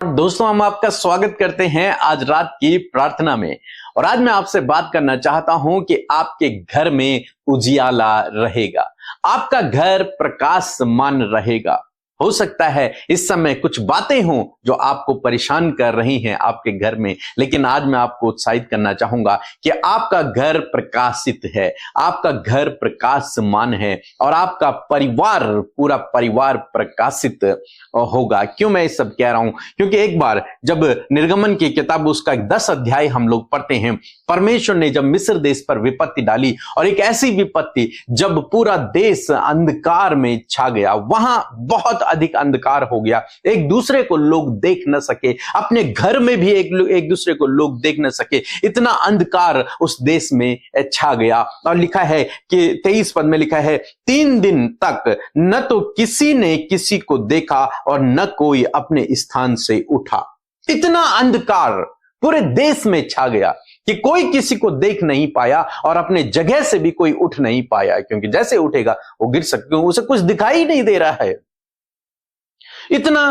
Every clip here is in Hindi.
दोस्तों, हम आपका स्वागत करते हैं आज रात की प्रार्थना में। और आज मैं आपसे बात करना चाहता हूं कि आपके घर में उजियाला रहेगा, आपका घर प्रकाशमान रहेगा। हो सकता है इस समय कुछ बातें हों जो आपको परेशान कर रही हैं आपके घर में, लेकिन आज मैं आपको उत्साहित करना चाहूंगा कि आपका घर प्रकाशित है, आपका घर प्रकाशमान है और आपका परिवार, पूरा परिवार प्रकाशित होगा। क्यों मैं ये सब कह रहा हूं? क्योंकि एक बार जब निर्गमन की किताब उसका 10 अध्याय हम लोग पढ़ते हैं, परमेश्वर ने जब मिस्र देश पर विपत्ति डाली और एक ऐसी विपत्ति जब पूरा देश अंधकार में छा गया, वहां बहुत अधिक अंधकार हो गया, एक दूसरे को लोग देख न सके, अपने घर में भी एक दूसरे को लोग देख न सके, इतना अंधकार उस देश में छा गया। और लिखा है कि 23 पद में लिखा है, 3 दिन तक न तो किसी ने किसी को देखा और न कोई अपने स्थान से उठा। इतना अंधकार पूरे देश में छा गया कि कोई किसी को देख नहीं पाया और अपने जगह से भी कोई उठ नहीं पाया, क्योंकि जैसे उठेगा वो गिर सकते, उसे कुछ दिखाई नहीं दे रहा है। इतना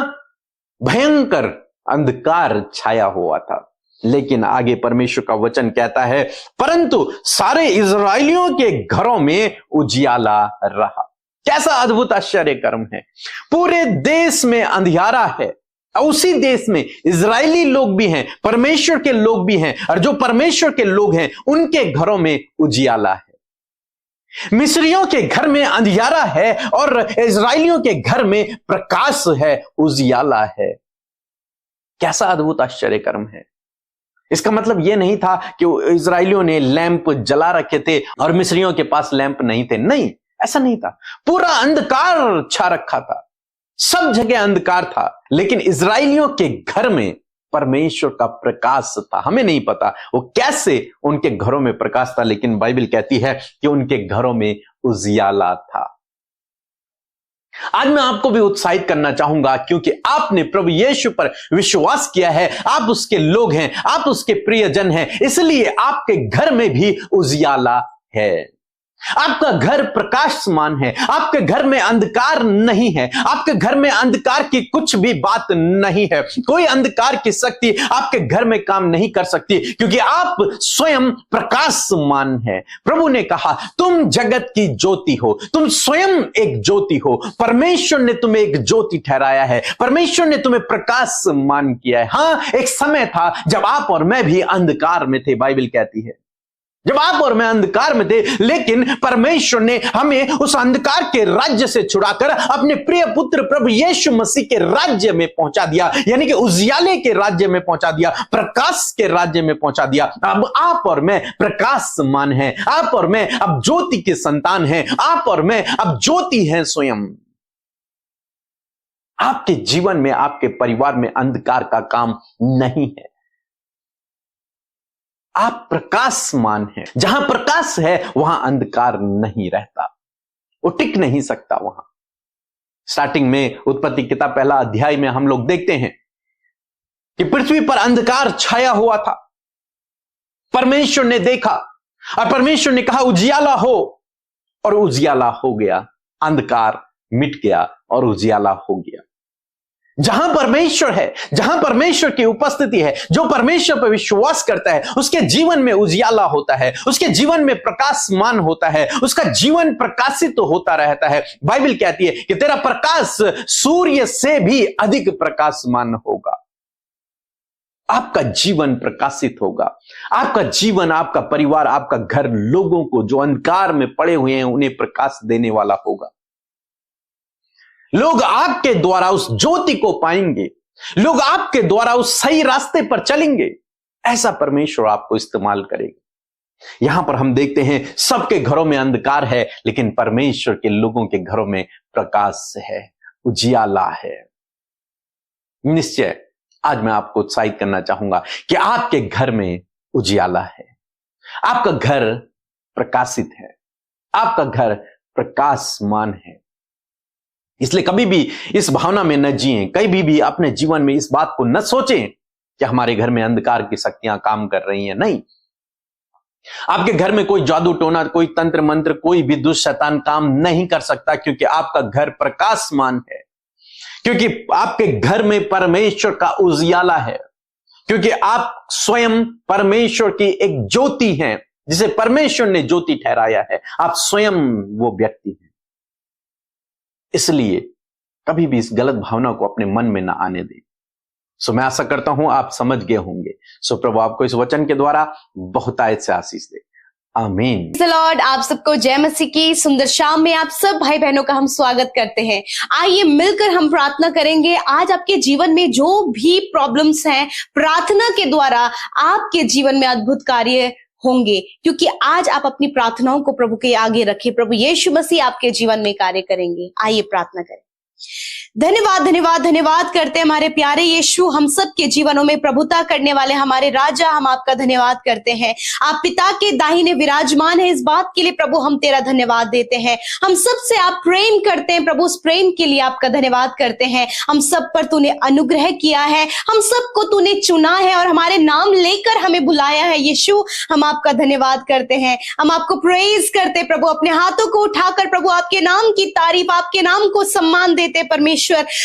भयंकर अंधकार छाया हुआ था। लेकिन आगे परमेश्वर का वचन कहता है, परंतु सारे इस्राएलियों के घरों में उजियाला रहा। कैसा अद्भुत आश्चर्य कर्म है! पूरे देश में अंधियारा है, उसी देश में इजरायली लोग भी हैं, परमेश्वर के लोग भी हैं, और जो परमेश्वर के लोग हैं उनके घरों में उजियाला है। मिस्रियों के घर में अंधियारा है और इजरायलियों के घर में प्रकाश है, उजियाला है। कैसा अद्भुत आश्चर्य कर्म है! इसका मतलब यह नहीं था कि इजरायलियों ने लैंप जला रखे थे और मिस्रियों के पास लैंप नहीं थे। नहीं, ऐसा नहीं था। पूरा अंधकार छा रखा था, सब जगह अंधकार था, लेकिन इजरायलियों के घर में परमेश्वर का प्रकाश था। हमें नहीं पता वो कैसे उनके घरों में प्रकाश था, लेकिन बाइबल कहती है कि उनके घरों में उजियाला था। आज मैं आपको भी उत्साहित करना चाहूंगा, क्योंकि आपने प्रभु यीशु पर विश्वास किया है, आप उसके लोग हैं, आप उसके प्रियजन हैं, इसलिए आपके घर में भी उजियाला है। आपका घर प्रकाशमान है, आपके घर में अंधकार नहीं है, आपके घर में अंधकार की कुछ भी बात नहीं है, कोई अंधकार की शक्ति आपके घर में काम नहीं कर सकती, क्योंकि आप स्वयं प्रकाशमान है। प्रभु ने कहा, तुम जगत की ज्योति हो, तुम स्वयं एक ज्योति हो। परमेश्वर ने तुम्हें एक ज्योति ठहराया है, परमेश्वर ने तुम्हें प्रकाशमान किया है। हां, एक समय था जब आप और मैं भी अंधकार में थे, बाइबल कहती है, जब आप और मैं अंधकार में थे, लेकिन परमेश्वर ने हमें उस अंधकार के राज्य से छुड़ाकर अपने प्रिय पुत्र प्रभु यीशु मसीह के राज्य में पहुंचा दिया, यानी कि उजियाले के राज्य में पहुंचा दिया, प्रकाश के राज्य में पहुंचा दिया। अब आप और मैं प्रकाशमान हैं, आप और मैं अब ज्योति के संतान हैं, आप और मैं अब ज्योति हैं स्वयं। आपके जीवन में, आपके परिवार में अंधकार का काम नहीं है, आप प्रकाशमान हैं। जहां प्रकाश है वहां अंधकार नहीं रहता, वो टिक नहीं सकता वहां। स्टार्टिंग में उत्पत्ति किताब 1 अध्याय में हम लोग देखते हैं कि पृथ्वी पर अंधकार छाया हुआ था। परमेश्वर ने देखा और परमेश्वर ने कहा, उजियाला हो, और उजियाला हो गया। अंधकार मिट गया और उजियाला हो गया। जहां परमेश्वर है, जहां परमेश्वर की उपस्थिति है, जो परमेश्वर पर विश्वास करता है, उसके जीवन में उजियाला होता है, उसके जीवन में प्रकाशमान होता है, उसका जीवन प्रकाशित तो होता रहता है। बाइबल कहती है कि तेरा प्रकाश सूर्य से भी अधिक प्रकाशमान होगा। आपका जीवन प्रकाशित होगा, आपका जीवन, आपका परिवार, आपका घर लोगों को जो अंधकार में पड़े हुए हैं उन्हें प्रकाश देने वाला होगा। लोग आपके द्वारा उस ज्योति को पाएंगे, लोग आपके द्वारा उस सही रास्ते पर चलेंगे। ऐसा परमेश्वर आपको इस्तेमाल करेगा। यहां पर हम देखते हैं सबके घरों में अंधकार है, लेकिन परमेश्वर के लोगों के घरों में प्रकाश है, उजियाला है। निश्चय आज मैं आपको उत्साहित करना चाहूंगा कि आपके घर में उजियाला है, आपका घर प्रकाशित है, आपका घर प्रकाशमान है। इसलिए कभी भी इस भावना में न जिएं, कभी भी अपने जीवन में इस बात को न सोचें कि हमारे घर में अंधकार की शक्तियां काम कर रही हैं। नहीं, आपके घर में कोई जादू टोना, कोई तंत्र मंत्र, कोई भी दुष्ट शैतान काम नहीं कर सकता, क्योंकि आपका घर प्रकाशमान है, क्योंकि आपके घर में परमेश्वर का उजियाला है, क्योंकि आप स्वयं परमेश्वर की एक ज्योति हैं, जिसे परमेश्वर ने ज्योति ठहराया है। आप स्वयं वो व्यक्ति हैं। इसलिए कभी भी इस गलत भावना को अपने मन में ना आने दें। सो मैं आशा करता हूं आप समझ गए होंगे। सो प्रभु आपको इस वचन के द्वारा बहुतायत से आशीष दे। आमीन। लॉर्ड, आप सबको जय मसीह की सुंदर शाम में आप सब भाई बहनों का हम स्वागत करते हैं। आइए मिलकर हम प्रार्थना करेंगे। आज आपके जीवन में जो भी प्रॉब्लम्स हैं, प्रार्थना के द्वारा आपके जीवन में अद्भुत कार्य होंगे, क्योंकि आज आप अपनी प्रार्थनाओं को प्रभु के आगे रखें। प्रभु यीशु मसीह आपके जीवन में कार्य करेंगे। आइए प्रार्थना करें। धन्यवाद धन्यवाद धन्यवाद करते हैं हमारे प्यारे यीशु, हम सब के जीवनों में प्रभुता करने वाले हमारे राजा, हम आपका धन्यवाद करते हैं। आप पिता के दाहिने विराजमान है, इस बात के लिए प्रभु हम तेरा धन्यवाद देते हैं। हम सब से आप प्रेम करते हैं प्रभु, उस प्रेम के लिए आपका धन्यवाद करते हैं। हम सब पर तूने अनुग्रह किया है, हम सबको तूने चुना है और हमारे नाम लेकर हमें बुलाया है। यीशु, हम आपका धन्यवाद करते हैं, हम आपको प्रेज करते प्रभु। अपने हाथों को उठाकर प्रभु आपके नाम की तारीफ, आपके नाम को सम्मान देते परमेश्वर।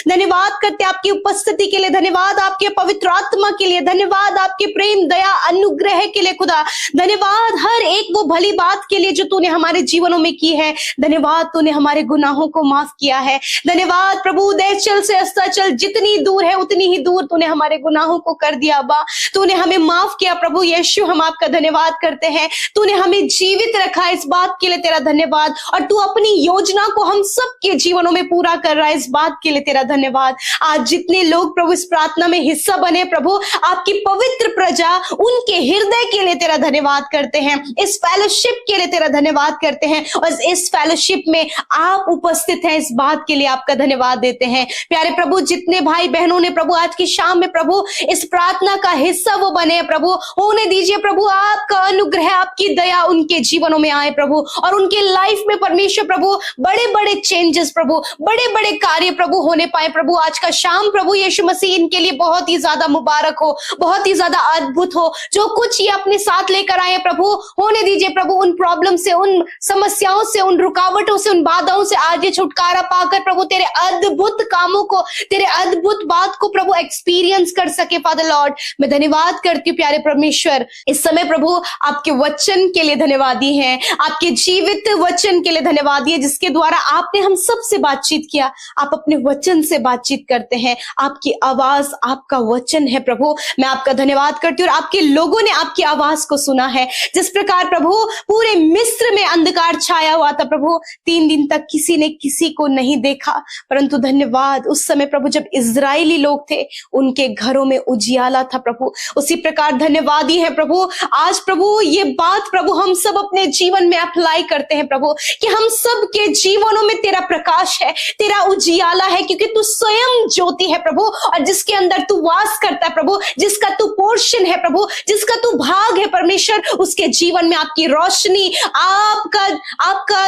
धन्यवाद करते आपकी उपस्थिति के लिए, धन्यवाद आपके पवित्र आत्मा के लिए, धन्यवाद आपके प्रेम दया अनुग्रह के लिए खुदा। धन्यवाद हर एक वो भली बात के लिए जो तूने हमारे जीवनों में की है। धन्यवाद तूने हमारे गुनाहों को माफ किया है। धन्यवाद प्रभु, उदयचल से अस्ताचल जितनी दूर है उतनी ही दूर तूने हमारे गुनाहों को कर दिया। बा तूने हमें माफ किया प्रभु यीशु, हम आपका धन्यवाद करते हैं। तूने हमें जीवित रखा, इस बात के लिए तेरा धन्यवाद। और तू अपनी योजना को हम सबके जीवनों में पूरा कर रहा है, इस बात के लिए तेरा धन्यवाद। आज जितने लोग प्रभु इस प्रार्थना में हिस्सा बने प्रभु, आपकी पवित्र प्रजा, उनके हृदय के लिए तेरा धन्यवाद करते हैं। इस फेलोशिप के लिए तेरा धन्यवाद करते हैं और इस फेलोशिप में आप उपस्थित हैं, इस बात के लिए आपका धन्यवाद देते हैं। प्यारे प्रभु, जितने भाई बहनों ने प्रभु आज की शाम में प्रभु इस प्रार्थना का हिस्सा वो बने प्रभु, होने दीजिए प्रभु आपका अनुग्रह, आपकी दया उनके जीवनों में आए प्रभु, और उनके लाइफ में परमेश्वर प्रभु बड़े बड़े चेंजेस प्रभु, बड़े बड़े कार्य प्रभु होने पाए प्रभु। आज का शाम प्रभु यीशु मसीह इनके लिए बहुत ही ज्यादा मुबारक हो, बहुत ही ज्यादा अद्भुत हो। जो कुछ ये अपने साथ लेकर आए प्रभु, होने दीजिए प्रभु उन प्रॉब्लम से, उन समस्याओं से, उन रुकावटों से, उन बाधाओं से आज ये छुटकारा पाकर प्रभु तेरे अद्भुत कामों को, तेरे अद्भुत बात को प्रभु एक्सपीरियंस कर सके। फादर लॉर्ड, मैं धन्यवाद करती हूँ प्यारे परमेश्वर, इस समय प्रभु आपके वचन के लिए धन्यवादी है, आपके जीवित वचन के लिए धन्यवादी है, जिसके द्वारा आपने हम सब से बातचीत किया। आप अपने वचन से बातचीत करते हैं, आपकी आवाज आपका वचन है प्रभु। मैं आपका धन्यवाद करती हूँ और आपके लोगों ने आपकी आवाज को सुना है। जिस प्रकार प्रभु पूरे मिस्र में अंधकार छाया हुआ था प्रभु, 3 दिन तक किसी ने किसी को नहीं देखा, परंतु धन्यवाद उस समय प्रभु जब इजरायली लोग थे उनके घरों में उजियाला था प्रभु। उसी प्रकार धन्यवादी है प्रभु, आज प्रभु ये बात प्रभु हम सब अपने जीवन में अप्लाई करते हैं प्रभु, कि हम सब के जीवनों में तेरा प्रकाश है, तेरा उजियाला है, क्योंकि तू स्वयं ज्योति है प्रभु, और जिसके अंदर तू वास करता है प्रभु, जिसका तू पोर्शन है प्रभु, जिसका तू भाग है परमेश्वर, उसके जीवन में आपकी रोशनी,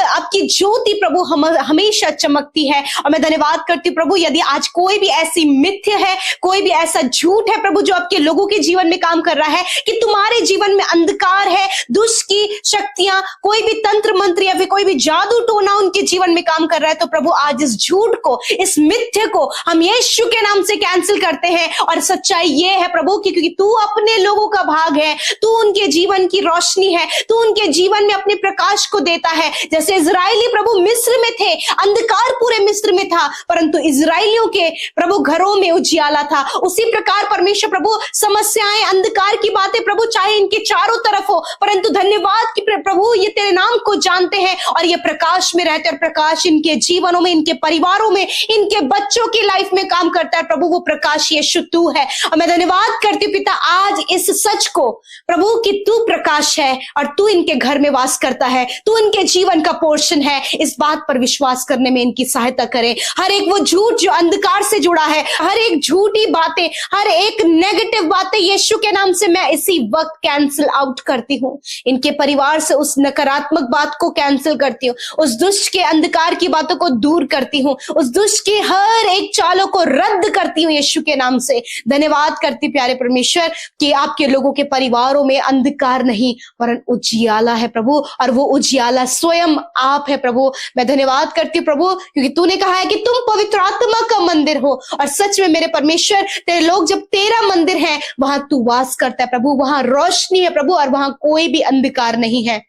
आपकी ज्योति प्रभु हमेशा चमकती है। और मैं धन्यवाद करती हूँ प्रभु, यदि आज कोई भी ऐसी मिथ्य है, कोई भी ऐसा झूठ है प्रभु जो आपके लोगों के जीवन में काम कर रहा है, कि तुम्हारे जीवन में अंधकार है, दुष्ट की शक्तियां, कोई भी तंत्र मंत्र या फिर कोई भी जादू टोना उनके जीवन में काम कर रहा है, तो प्रभु आज इस झूठ को, इस मिथ्य को हम यीशु के नाम से कैंसिल करते हैं। और सच्चाई ये है प्रभु कि क्योंकि तू अपने लोगों का भाग है, तू उनके जीवन की रोशनी है, तू उनके जीवन में अपने प्रकाश को देता है। जैसे इजरायली प्रभु मिस्र में थे, अंधकार पूरे मिस्र में था, परंतु इजरायलियों के प्रभु घरों में उजियाला था। उसी प्रकार परमेश्वर प्रभु समस्याएं, अंधकार की बातें प्रभु चाहे इनके चारों तरफ हो, परंतु धन्यवाद कि प्रभु ये तेरे नाम को जानते हैं और ये प्रकाश में रहते हैं, और प्रकाश इनके जीवनों में, इनके परिवारों में, इनके बच्चों की लाइफ में काम करता है प्रभु। वो प्रकाश यीशु तू है। और मैं धन्यवाद करती हूँ पिता आज इस सच को प्रभु कि तू प्रकाश है और तू इनके घर में वास करता है, तू इनके जीवन का पोर्शन है। इस बात पर विश्वास करने में इनकी सहायता करे। हर एक वो झूठ जो अंधकार से जुड़ा है, हर एक झूठी बातें, हर एक नेगेटिव बातें यीशु के नाम से मैं इसी वक्त कैंसिल आउट करती हूँ। इनके परिवार से उस नकारात्मक बात को कैंसिल करती हूँ, उस दुष्ट के अंधकार की बातों को दूर करती हूँ, उस दुष्ट के हर एक चालों को रद्द करती हूँ यीशु के नाम से। धन्यवाद करती प्यारे परमेश्वर कि आपके लोगों के परिवारों में अंधकार नहीं वरन उजियाला है प्रभु, और वो उजियाला स्वयं आप है प्रभु। मैं धन्यवाद करती हूँ प्रभु, क्योंकि तूने कहा है कि तुम पवित्र आत्मा का मंदिर हो, और सच में मेरे परमेश्वर तेरे लोग जब तेरा मंदिर है वहां तू वास करता है प्रभु, वहां रोशनी है प्रभु, और वहां कोई भी अंधकार नहीं है।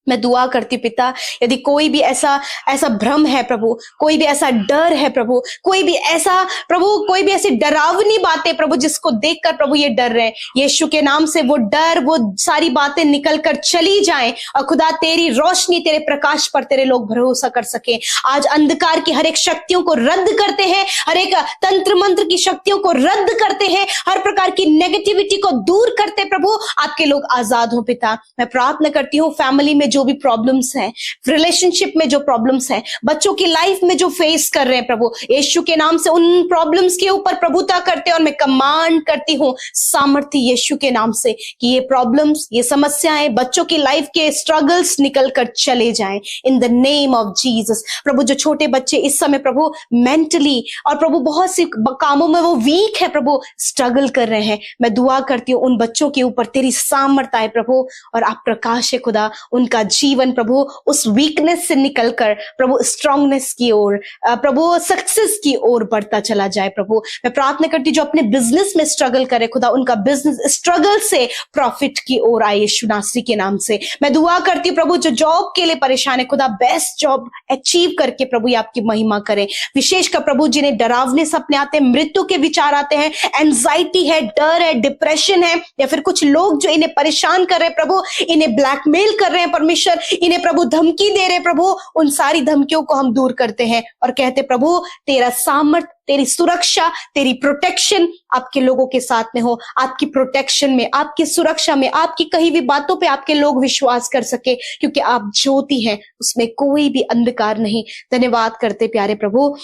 मैं दुआ करती पिता, यदि कोई भी ऐसा भ्रम है प्रभु, कोई भी ऐसा डर है प्रभु, कोई भी ऐसी डरावनी बातें प्रभु जिसको देखकर प्रभु ये डर रहे हैं, यीशु के नाम से वो डर, वो सारी बातें निकल कर चली जाएं, और खुदा तेरी रोशनी, तेरे प्रकाश पर तेरे लोग भरोसा कर सके। आज अंधकार की हर एक शक्तियों को रद्द करते हैं, हर एक तंत्र मंत्र की शक्तियों को रद्द करते हैं, हर प्रकार की नेगेटिविटी को दूर करते प्रभु, आपके लोग आजाद हो पिता। मैं प्रार्थना करती हूँ फैमिली में जो भी प्रॉब्लम्स हैं, रिलेशनशिप में जो प्रॉब्लम्स हैं, बच्चों की लाइफ में जो फेस कर रहे हैं प्रभु, यीशु के नाम से उन प्रॉब्लम्स के ऊपर प्रभुता करते हैं, और मैं कमांड करती हूँ सामर्थ्य यीशु के नाम से कि ये प्रॉब्लम्स, ये समस्याएं, बच्चों की लाइफ के स्ट्रगल्स निकल कर चले जाएं in the name of Jesus. प्रभु जो छोटे बच्चे इस समय प्रभु मेंटली और प्रभु बहुत सी कामों में वो वीक है प्रभु, स्ट्रगल कर रहे हैं, मैं दुआ करती हूँ उन बच्चों के ऊपर तेरी सामर्थ्य आए प्रभु, और आप प्रकाश है खुदा, उनका जीवन प्रभु उस वीकनेस से निकलकर प्रभु स्ट्रांगनेस की ओर, प्रभु सक्सेस की ओर बढ़ता चला जाए प्रभु। मैं प्रार्थना करती जो अपने बिजनेस में स्ट्रगल करे खुदा, उनका बिजनेस स्ट्रगल से प्रॉफिट की ओर आए यीशु नासरी के नाम से। मैं दुआ करती हूँ प्रभु जो जॉब के लिए परेशान है खुदा, बेस्ट जॉब अचीव करके प्रभु ये आपकी महिमा करें। विशेषकर प्रभु जिन्हें डरावने सपने आते हैं, मृत्यु के विचार आते हैं, एंजाइटी है, डर है, डिप्रेशन है, या फिर कुछ लोग जो इन्हें परेशान कर रहे हैं प्रभु, इन्हें ब्लैकमेल कर रहे हैं परमेश्वर, इन्हें प्रभु धमकी दे रहे प्रभु, उन सारी धमकियों को हम दूर करते हैं और कहते प्रभु तेरा सामर्थ, तेरी सुरक्षा, तेरी प्रोटेक्शन आपके लोगों के साथ में हो। आपकी प्रोटेक्शन में, आपकी सुरक्षा में, आपकी कही भी बातों पे आपके लोग विश्वास कर सके, क्योंकि आप ज्योति हैं, उसमें कोई भी अंधकार नहीं। धन्यवाद करते प्यारे प्रभु।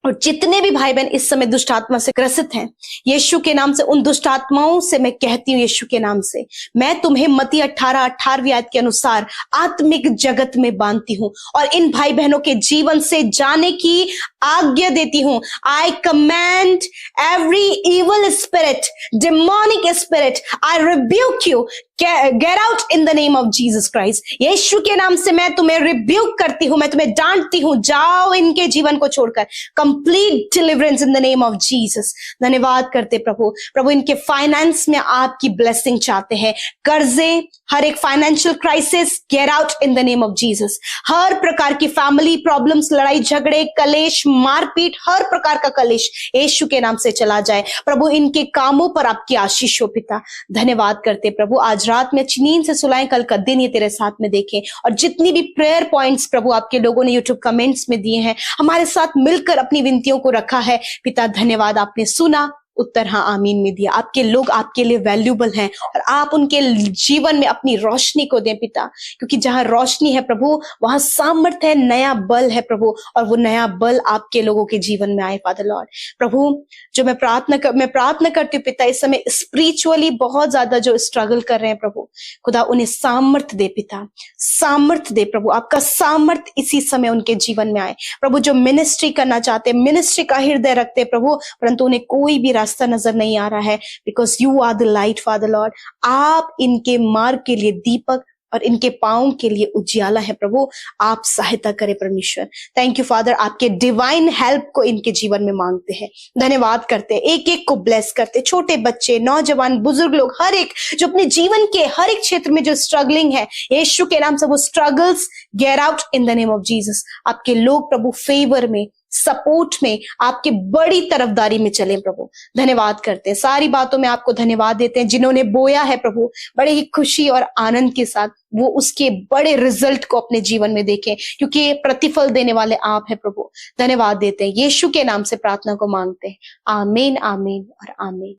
और जितने भी भाई बहन इस समय दुष्ट आत्मा से ग्रसित हैं, यीशु के नाम से उन दुष्ट आत्माओं से मैं कहती हूँ, यीशु के नाम से मैं तुम्हें मत्ती 18:18 आयत के अनुसार आत्मिक जगत में बांधती हूँ और इन भाई बहनों के जीवन से जाने की आज्ञा देती हूँ। I command every evil spirit, demonic spirit, I rebuke you, get out in the name of Jesus Christ. Yeshu के नाम से मैं तुम्हें रिब्यूक करती हूँ, मैं तुम्हें डांटती हूँ, जाओ इनके जीवन को छोड़कर। Complete deliverance in the name of Jesus. धन्यवाद करते प्रभु। प्रभु इनके फाइनेंस में आपकी ब्लेसिंग चाहते हैं, कर्जे, हर एक financial crisis, get out in the name of Jesus. हर प्रकार की फैमिली प्रॉब्लम्स, लड़ाई झगड़े, कलेश, मारपीट, हर प्रकार का कलेश यीशु के नाम से चला जाए। प्रभु इनके कामों पर आपकी आशीष हो पिता। धन्यवाद करते प्रभु। आज रात में अच्छी नींद से सुलाएं, कल का दिन ये तेरे साथ में देखें। और जितनी भी प्रेयर पॉइंट्स प्रभु आपके लोगों ने यूट्यूब कमेंट्स में दिए हैं, हमारे साथ मिलकर अपनी विनतियों को रखा है पिता, धन्यवाद। आपने सुना, उत्तर हाँ आमीन में दिया। आपके लोग आपके लिए वैल्यूबल हैं और आप उनके जीवन में अपनी रोशनी को दें पिता, क्योंकि जहां रोशनी है प्रभु वहां सामर्थ्य है, नया बल है प्रभु, और वो नया बल आपके लोगों के जीवन में आए फादर लॉर्ड। प्रभु जो मैं प्रार्थना करती हूँ पिता, इस समय स्पिरिचुअली बहुत ज्यादा जो स्ट्रगल कर रहे हैं प्रभु, खुदा उन्हें सामर्थ्य दे पिता, सामर्थ्य दे प्रभु। आपका सामर्थ्य इसी समय उनके जीवन में आए प्रभु। जो मिनिस्ट्री करना चाहते, मिनिस्ट्री का हृदय रखते प्रभु, परंतु उन्हें कोई भी रास्ता नजर नहीं आ रहा है, because you are the light father lord. आप इनके मार्ग के लिए दीपक और इनके पांव के लिए उजियाला है प्रभु। आप सहायता करें परमेश्वर। थैंक यू फादर, आपके डिवाइन हेल्प को इनके जीवन में मांगते हैं। धन्यवाद करते हैं, एक एक को ब्लेस करते, छोटे बच्चे, नौजवान, बुजुर्ग लोग, हर एक जो अपने जीवन के हर एक क्षेत्र में जो स्ट्रगलिंग है, यीशु के नाम से वो struggles gate out in the name of Jesus. आपके लोग प्रभु फेवर में, सपोर्ट में, आपके बड़ी तरफदारी में चले प्रभु। धन्यवाद करते हैं, सारी बातों में आपको धन्यवाद देते हैं। जिन्होंने बोया है प्रभु, बड़े ही खुशी और आनंद के साथ वो उसके बड़े रिजल्ट को अपने जीवन में देखें, क्योंकि प्रतिफल देने वाले आप हैं प्रभु। धन्यवाद देते हैं, यीशु के नाम से प्रार्थना को मांगते हैं। आमीन, आमीन और आमीन।